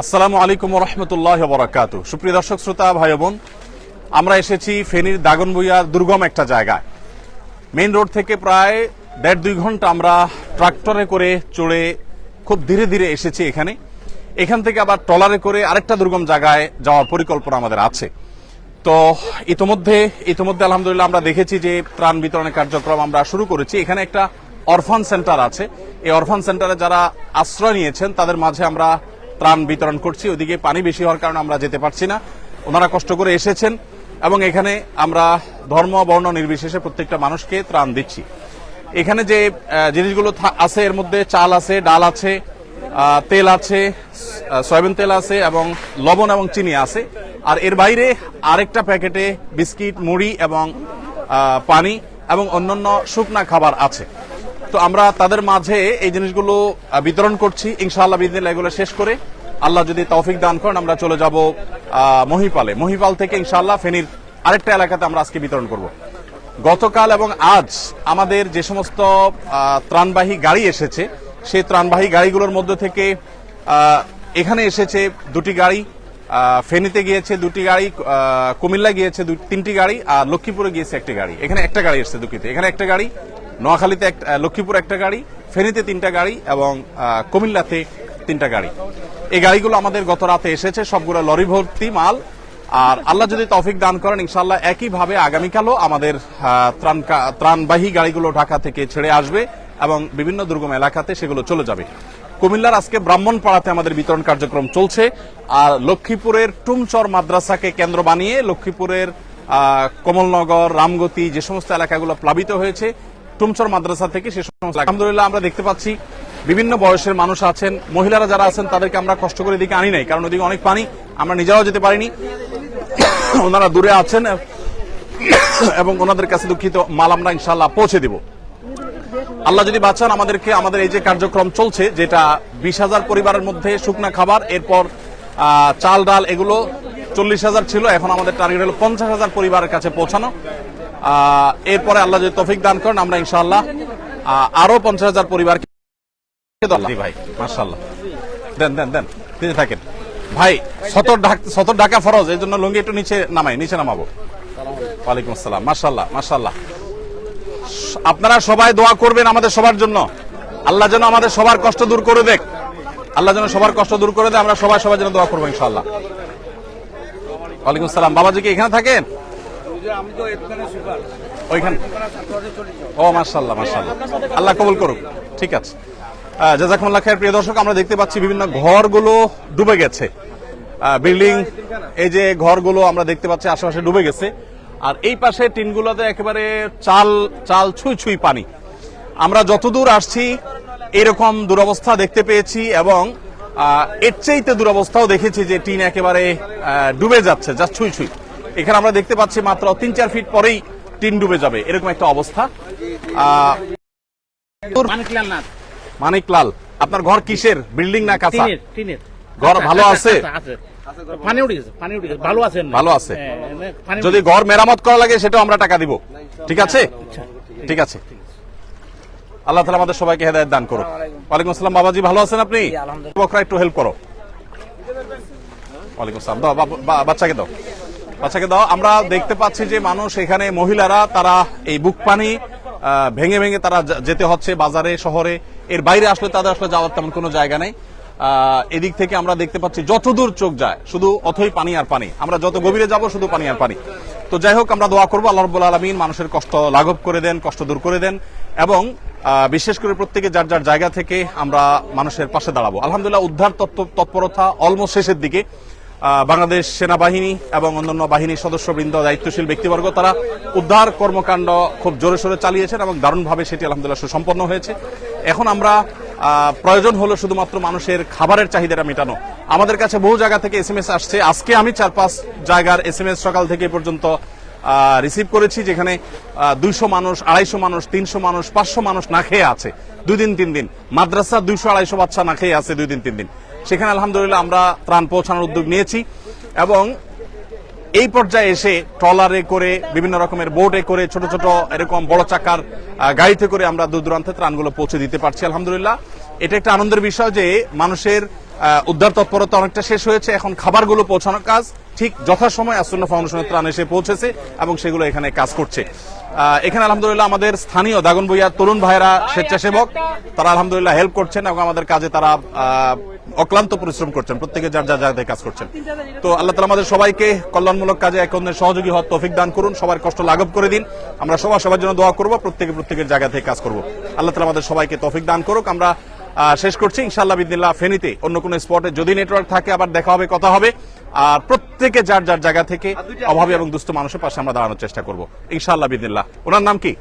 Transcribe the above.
আসসালামু আলাইকুম ওয়া রাহমাতুল্লাহি ওয়া বারাকাতুহু। সুপ্রিয় দর্শক শ্রোতা ভাই বোন, আমরা এসেছি ফেনীর দাগনভূঞার দুর্গম একটা জায়গায়। মেইন রোড থেকে প্রায় 1.5-2 ঘন্টা আমরা ট্রাক্টরে করে চড়ে খুব ধীরে ধীরে এসেছি এখানে। এখান থেকে আবার ট্রলারে করে আরেকটা দুর্গম জায়গায় যাওয়ার পরিকল্পনা আমাদের আছে। তো ইতোমধ্যে আলহামদুলিল্লাহ আমরা দেখেছি যে ত্রাণ বিতরণের কার্যক্রম আমরা শুরু করেছি। এখানে একটা অরফান সেন্টার আছে। এই অরফান সেন্টারে যারা আশ্রয় নিয়েছেন তাদের মাঝে আমরা ত্রাণ বিতরণ করছি। ওদিকে পানি বেশি হওয়ার কারণে আমরা যেতে পারছি না। ওনারা কষ্ট করে এসেছেন এবং এখানে আমরা ধর্ম বর্ণ নির্বিশেষে প্রত্যেকটা মানুষকে ত্রাণ দিচ্ছি। এখানে যে জিনিসগুলো আছে এর মধ্যে চাল আছে, ডাল আছে, তেল আছে, সয়াবিন তেল আছে এবং লবণ এবং চিনি আছে। আর এর বাইরে আরেকটা প্যাকেটে বিস্কিট, মুড়ি এবং পানি এবং অন্যান্য শুকনা খাবার আছে। তো আমরা তাদের মাঝে এই জিনিসগুলো বিতরণ করছি। ইনশাআল্লাহ বিদিনিল্লাহ এগুলো শেষ করে আল্লাহ যদি তৌফিক দান করেন আমরা চলে যাব মহিপাল থেকে ইনশাআল্লাহ ফেনীর আরেকটা এলাকাতে আমরা আজকে বিতরণ করব। গতকাল এবং আজ আমাদের যে সমস্ত ত্রাণবাহী গাড়ি এসেছে সেই ত্রাণবাহী গাড়িগুলোর মধ্যে থেকে এখানে এসেছে 2টি গাড়ি, ফেনীতে গিয়েছে 2টি গাড়ি, কুমিল্লা গিয়েছে 3টি গাড়ি, আর লক্ষ্মীপুরে গিয়েছে 1টি গাড়ি। এখানে একটা গাড়ি এসেছে দুঃখিত, এখানে একটা গাড়ি, নোয়াখালীতে লক্ষ্মীপুর একটা গাড়ি, ফেনীতে 3টা গাড়ি এবং কুমিল্লাতে 3টা গাড়ি। এই গাড়িগুলো আমাদের গত রাতে এসেছে, সবগুলো লরি ভর্তি মাল। আর আল্লাহ যদি তৌফিক দান করেন ইনশাআল্লাহ একইভাবে আগামীকালও আমাদের ত্রাণবাহী গাড়িগুলো ঢাকা থেকে ছেড়ে আসবে এবং বিভিন্ন দুর্গম এলাকাতে সেগুলো চলে যাবে। কুমিল্লার আজকে ব্রাহ্মণপাড়াতে আমাদের বিতরণ কার্যক্রম চলছে। আর লক্ষ্মীপুরের টুমচর মাদ্রাসাকে কেন্দ্র বানিয়ে লক্ষ্মীপুরের কমলনগর, রামগতি যে সমস্ত এলাকাগুলো প্লাবিত হয়েছে টুমচর মাদ্রাসা থেকে সে সমস্ত আলহামদুলিল্লাহ আমরা দেখতে পাচ্ছি বিভিন্ন বয়সের মানুষ আছেন, মহিলারা যারা আছেন তাদেরকে আমরা কষ্ট করে এদিকে আনি নাই, কারণ ওদিকে অনেক পানি, আমরা নিজেরাও যেতে পারিনি। ওনারা দূরে আছেন এবং ওনাদের কাছে দুঃখিত মাল আমরা ইনশাআল্লাহ পৌঁছে দিব। আল্লাহ যদি বাঁচান আমাদের এই যে কার্যক্রম চলছে, যেটা 20,000 পরিবারের মধ্যে শুকনা খাবার, এরপর চাল ডাল এগুলো 40,000 ছিল, এখন আমাদের টার্গেট হলো 50,000 পরিবারের কাছে পৌঁছানো। এরপরে আল্লাহ যদি তৌফিক দান করেন আমরা ইনশাআল্লাহ আরো 50,000 পরিবারকে ভাই মাশাআল্লাহ দেন দিতে থাকেন ভাই। সতর ঢাকা ফরজ, এই জন্য লুঙ্গি একটু নিচে নামাবো। ওয়ালাইকুম আসসালাম। মাশাআল্লাহ আপনারা সবাই দোয়া করবেন আমাদের সবার জন্য। আল্লাহ যেন আমাদের সবার কষ্ট দূর করে দেয়, আমরা সবার জন্য দোয়া করবো ইনশাআল্লাহ। ওয়ালাইকুম আসসালাম। বাবাজি কি এখানে থাকেন? ওইখানে। ও মাশাআল্লাহ আল্লাহ কবুল করুক। ঠিক আছে, জাযাকুমুল্লাহ খায়ের। প্রিয় দর্শক, আমরা দেখতে পাচ্ছি বিভিন্ন ঘরগুলো ডুবে গেছে, বিল্ডিং, এই যে ঘরগুলো আমরা দেখতে পাচ্ছি আশেপাশে ডুবে গেছে। আর এই পাশে টিনগুলোতে একেবারে চাল ছুঁই পানি। আমরা যতদূর আসছি এরকম দুরবস্থা দেখতে পেয়েছি এবং এর চাইতে দুরবস্থাও দেখেছি যে টিন একেবারে ডুবে যাচ্ছে, যা ছুঁই। এখানে আমরা দেখতে পাচ্ছি মাত্র 3-4 ফিট পরেই টিন ডুবে যাবে, এরকম একটা অবস্থা। মানিকলাল, আপনার ঘর কিসের, বিল্ডিং না কাঁচা? ঘর ভালো আছে? ভালো আছে। যদি ঘর মেরামত করা লাগে সেটাও আমরা টাকা দিব। ঠিক আছে। আল্লাহ তাআলা আমাদের সবাইকে হেদায়েত দান করুন। ওয়ালাইকুম আসসালাম। বাবাজি ভালো আছেন আপনি? বকরা একটু হেল্প করো। ওয়ালাইকুম আসসালাম। দাও বাচ্চাকে দাও। আমরা দেখতে পাচ্ছি যে মানুষ এখানে, মহিলারা, তারা এই বুক পানি ভেঙে তারা যেতে হচ্ছে বাজারে, শহরে। এর বাইরে আসলে তাদের আসলে যাওয়ার তেমন কোনো জায়গা নেই। এদিক থেকে আমরা দেখতে পাচ্ছি যতদূর চোখ যায় শুধু অথই পানি আর পানি, আমরা যত গভীরে যাব শুধু পানি আর পানি। তো যাই হোক, আমরা দোয়া করবো আল্লাহ রাব্বুল আলামিন মানুষের কষ্ট লাঘব করে দেন, কষ্ট দূর করে দেন এবং বিশেষ করে প্রত্যেকে যার জায়গা থেকে আমরা মানুষের পাশে দাঁড়াবো। আলহামদুলিল্লাহ উদ্ধার তৎপরতা অলমোস্ট শেষের দিকে। বাংলাদেশ সেনাবাহিনী এবং অন্যান্য বাহিনীর সদস্যবৃন্দ, দায়িত্বশীল ব্যক্তিবর্গ, তারা উদ্ধার কর্মকাণ্ড খুব জোরে সোরে চালিয়েছেন এবং দারুণভাবে সেটি আলহামদুলিল্লাহ সুসম্পন্ন হয়েছে। এখন আমরা প্রয়োজন হলো শুধুমাত্র মানুষের খাবারের চাহিদাটা মেটানো। আমাদের কাছে বহু জায়গা থেকে SMS আসছে। আজকে আমি 4-5 জায়গার SMS সকাল থেকে পর্যন্ত রিসিভ করেছি, যেখানে 200 মানুষ, 250 মানুষ, 300 মানুষ, 500 মানুষ না খেয়ে আছে 2 দিন 3 দিন। মাদ্রাসা 200-250 বাচ্চা না খেয়ে আছে 2 দিন 3 দিন। সেখানে আলহামদুলিল্লাহ আমরা ত্রাণ পৌঁছানোর উদ্যোগ নিয়েছি এবং এই পর্যায়ে এসে ট্রলারে করে, বিভিন্ন রকমের বোটে করে, ছোট ছোট এরকম বড় চাকার গাড়িতে করে আমরা দূর দূরান্তে ত্রাণগুলো পৌঁছে দিতে পারছি আলহামদুলিল্লাহ। এটা একটা আনন্দের বিষয় যে মানুষের উদ্ধার তৎপরতা অনেকটা শেষ হয়েছে, এখন খাবারগুলো পৌঁছানোর কাজ ঠিক যথাসময় আসন্ন ফাউন্ডেশনের ত্রাণ এসে পৌঁছেছে এবং সেগুলো এখানে কাজ করছে। এখানে আলহামদুলিল্লাহ আমাদের স্থানীয় দাগনভূঞার তরুণ ভাইরা স্বেচ্ছাসেবক, তারা আলহামদুলিল্লাহ হেল্প করছেন এবং আমাদের কাজে তারা অক্লান্ত পরিশ্রম করছেন, প্রত্যেকে যার যার জায়গায় কাজ করছেন। তো আল্লাহ তাআলা আমাদের সবাইকে কল্যাণমূলক কাজে এক অন্যের সহযোগী হওয়ার তৌফিক দান করুন, সবার কষ্ট লাঘব করে দিন। আমরা সবার জন্য দোয়া করব, প্রত্যেকের জায়গা থেকে কাজ করব। আল্লাহ তাআলা আমাদের সবাইকে তৌফিক দান করুক। আমরা শেষ করছি ইনশাআল্লাহ বিদিনিল্লাহ। ফেনীতে অন্য কোনো স্পটে যদি নেটওয়ার্ক থাকে আবার দেখা হবে, কথা হবে। আর প্রত্যেকে যার যার জায়গা থেকে অভাবী এবং দুস্থ মানুষের পাশে আমরা দাঁড়ানোর চেষ্টা করব ইনশাআল্লাহ বিদিনিল্লাহ। ওনার নাম কি?